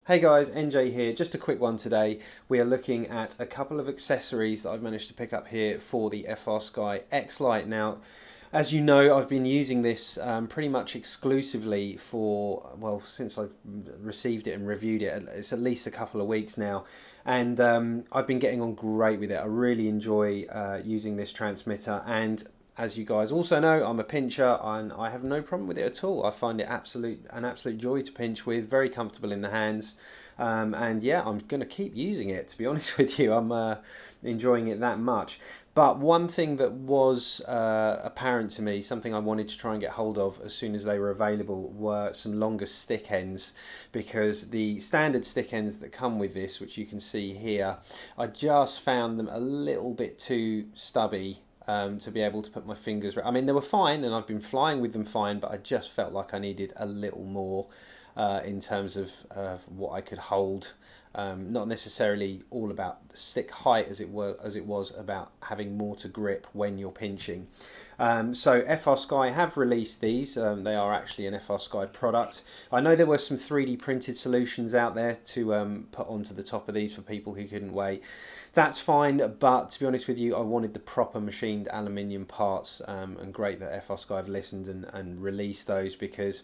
Hey guys, NJ here. Just a quick one today. We are looking at a couple of accessories that I've managed to pick up here for the FrSky X-lite. Now, as you know, I've been using this pretty much exclusively for, well, since I've received it and reviewed it. It's at least a couple of weeks now. And I've been getting on great with it. I really enjoy using this transmitter. And as you guys also know, I'm a pincher and I have no problem with it at all. I find it an absolute joy to pinch with, very comfortable in the hands. And yeah, I'm going to keep using it, to be honest with you. I'm enjoying it that much. But one thing that was apparent to me, something I wanted to try and get hold of as soon as they were available, were some longer stick ends, because the standard stick ends that come with this, which you can see here, I just found them a little bit too stubby to be able to put my fingers. I mean, they were fine, and I've been flying with them fine, but I just felt like I needed a little more in terms of what I could hold. Not necessarily all about the stick height as it was about having more to grip when you're pinching. So FrSky have released these. They are actually an FrSky product. I know there were some 3D printed solutions out there to put onto the top of these for people who couldn't wait. That's fine, but to be honest with you, I wanted the proper machined aluminium parts, and great that FrSky have listened and released those, because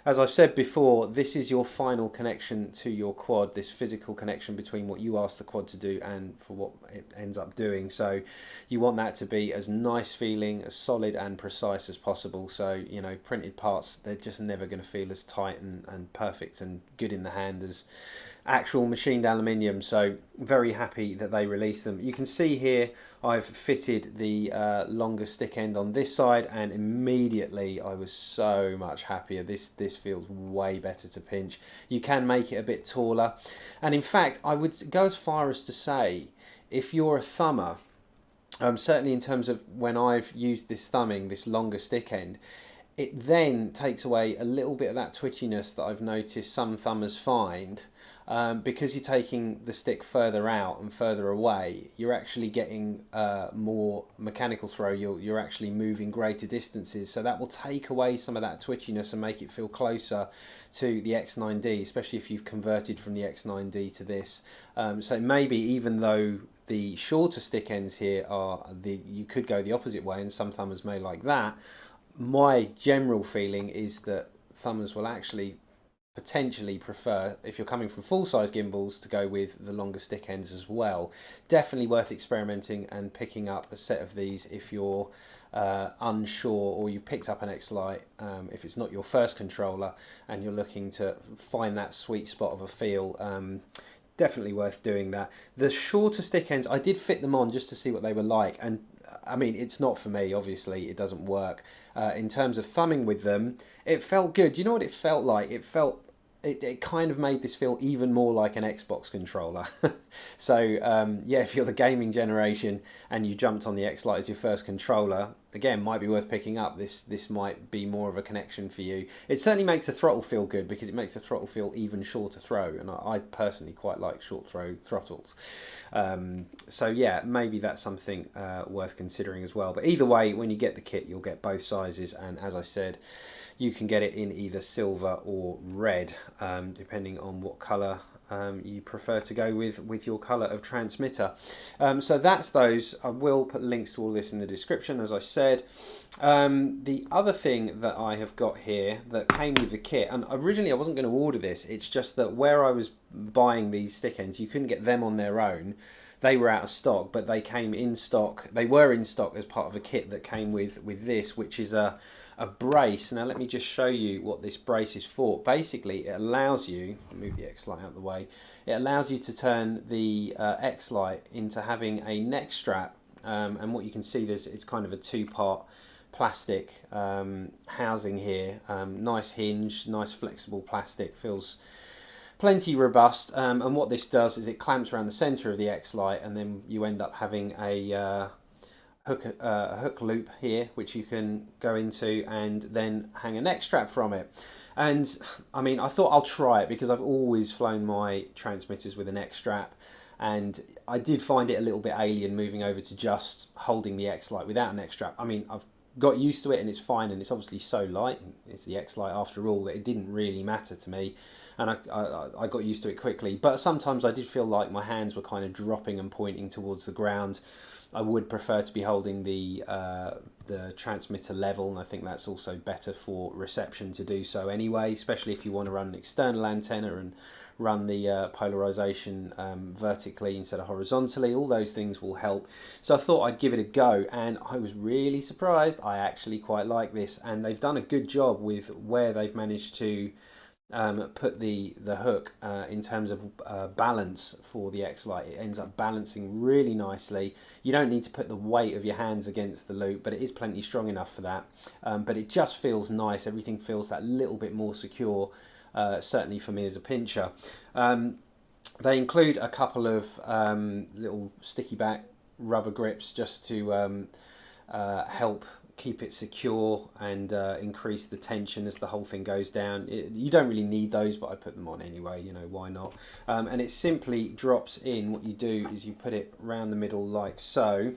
as I've said before, this is your final connection to your quad, this physical connection between what you ask the quad to do and for what it ends up doing. So you want that to be as nice feeling, as solid and precise as possible. So, you know, printed parts, they're just never going to feel as tight and perfect and good in the hand as actual machined aluminium. So very happy that they released them. You can see here I've fitted the longer stick end on this side, and immediately I was so much happier. This feels way better to pinch. You can make it a bit taller, and in fact I would go as far as to say, if you're a thumber, certainly in terms of when I've used this thumbing, this longer stick end, it then takes away a little bit of that twitchiness that I've noticed some thumbers find. Because you're taking the stick further out and further away, you're actually getting more mechanical throw. You're actually moving greater distances, so that will take away some of that twitchiness and make it feel closer to the X9D, especially if you've converted from the X9D to this. So maybe even though the shorter stick ends here you could go the opposite way, and some thumbers may like that. My general feeling is that thumbers will actually potentially prefer, if you're coming from full-size gimbals, to go with the longer stick ends as well. Definitely worth experimenting and picking up a set of these if you're unsure, or you've picked up an X-lite, if it's not your first controller and you're looking to find that sweet spot of a feel. Definitely worth doing that. The shorter stick ends, I did fit them on just to see what they were like, and I mean, it's not for me, obviously. It doesn't work. In terms of thumbing with them, it felt good. Do you know what it felt like? It kind of made this feel even more like an Xbox controller. So yeah, if you're the gaming generation and you jumped on the X-lite as your first controller, again, might be worth picking up. This might be more of a connection for you. It certainly makes the throttle feel good, because it makes the throttle feel even shorter throw, and I personally quite like short throw throttles. So yeah, maybe that's something worth considering as well. But either way, when you get the kit, you'll get both sizes, and as I said, you can get it in either silver or red, depending on what colour you prefer to go with your colour of transmitter. So that's those. I will put links to all this in the description, as I said. The other thing that I have got here that came with the kit, and originally I wasn't going to order this, it's just that where I was buying these stick ends, you couldn't get them on their own. They were out of stock, but they came in stock. They were in stock as part of a kit that came with this, which is a brace. Now let me just show you what this brace is for. Basically, it allows you, I'll move the X-lite out of the way, it allows you to turn the X-lite into having a neck strap, and what you can see, it's kind of a two-part plastic housing here. Nice hinge, nice flexible plastic, feels plenty robust, and what this does is it clamps around the center of the X-lite, and then you end up having a hook loop here, which you can go into and then hang a neck strap from it. And I mean, I thought I'll try it, because I've always flown my transmitters with a neck strap, and I did find it a little bit alien moving over to just holding the X-lite without a neck strap. I mean, I've got used to it and it's fine, and it's obviously so light, it's the X-lite after all, that it didn't really matter to me, and I got used to it quickly. But sometimes I did feel like my hands were kind of dropping and pointing towards the ground. I would prefer to be holding the transmitter level, and I think that's also better for reception to do so anyway, especially if you want to run an external antenna and run the polarization vertically instead of horizontally. All those things will help. So I thought I'd give it a go, and I was really surprised. I actually quite like this, and they've done a good job with where they've managed to put the hook in terms of balance for the X-lite. It ends up balancing really nicely. You don't need to put the weight of your hands against the loop, but it is plenty strong enough for that. But it just feels nice. Everything feels that little bit more secure, certainly for me as a pincher. They include a couple of little sticky back rubber grips just to help keep it secure and increase the tension as the whole thing goes down. You don't really need those, but I put them on anyway, you know, why not? And it simply drops in. What you do is you put it around the middle like so.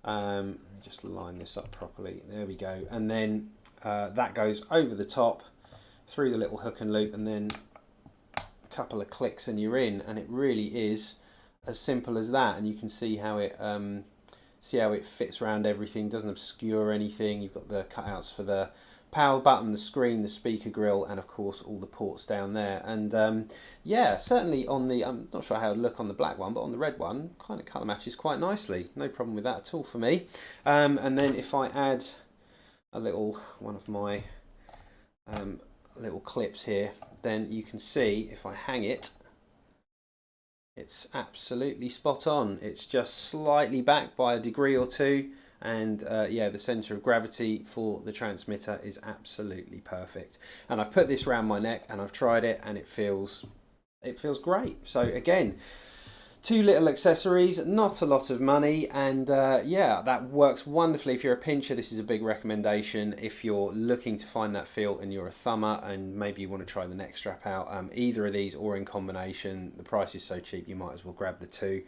Let me just line this up properly. There we go. And then that goes over the top through the little hook and loop, and then a couple of clicks and you're in. And it really is as simple as that. And you can see how it fits around everything, doesn't obscure anything. You've got the cutouts for the power button, the screen, the speaker grill, and of course all the ports down there. And yeah, certainly on the, I'm not sure how it would look on the black one, but on the red one, kind of colour matches quite nicely. No problem with that at all for me. And then if I add a little, one of my little clips here, then you can see if I hang it, it's absolutely spot on. It's just slightly back by a degree or two, and yeah, the centre of gravity for the transmitter is absolutely perfect. And I've put this around my neck and I've tried it, and it feels great. So again, two little accessories, not a lot of money, and yeah, that works wonderfully. If you're a pincher, this is a big recommendation. If you're looking to find that feel and you're a thumber and maybe you want to try the neck strap out, either of these or in combination, the price is so cheap you might as well grab the two.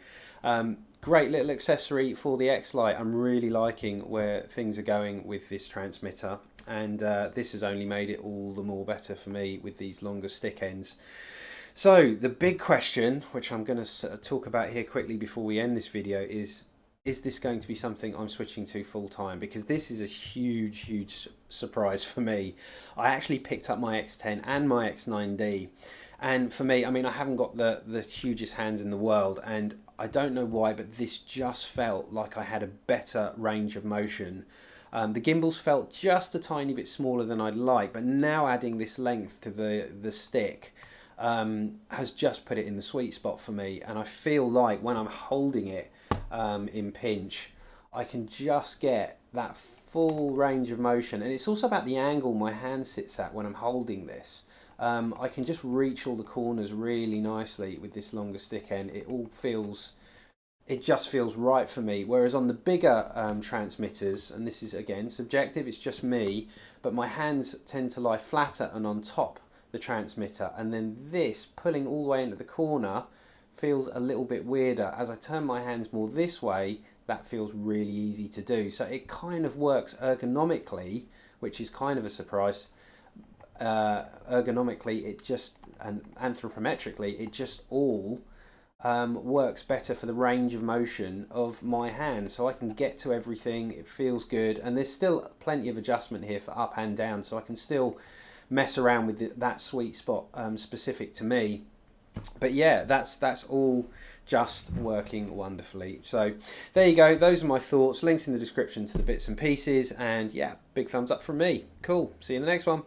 Great little accessory for the X-lite. I'm really liking where things are going with this transmitter, and this has only made it all the more better for me with these longer stick ends. So the big question, which I'm going to talk about here quickly before we end this video, is this going to be something I'm switching to full time? Because this is a huge surprise for me. I actually picked up my X10 and my X9D, and for me, I mean, I haven't got the hugest hands in the world, and I don't know why, but this just felt like I had a better range of motion. The gimbals felt just a tiny bit smaller than I'd like, but now adding this length to the stick has just put it in the sweet spot for me. And I feel like when I'm holding it in pinch, I can just get that full range of motion. And it's also about the angle my hand sits at when I'm holding this. I can just reach all the corners really nicely with this longer stick end. It just feels right for me. Whereas on the bigger transmitters, and this is again subjective, it's just me, but my hands tend to lie flatter and on top the transmitter, and then this pulling all the way into the corner feels a little bit weirder. As I turn my hands more this way, that feels really easy to do. So it kind of works ergonomically, which is kind of a surprise. Ergonomically, it just, and anthropometrically, it just all works better for the range of motion of my hand, so I can get to everything. It feels good, and there's still plenty of adjustment here for up and down, so I can still mess around with that sweet spot specific to me. But yeah, that's all just working wonderfully. So there you go, those are my thoughts. Links in the description to the bits and pieces, and yeah, big thumbs up from me. Cool, see you in the next one.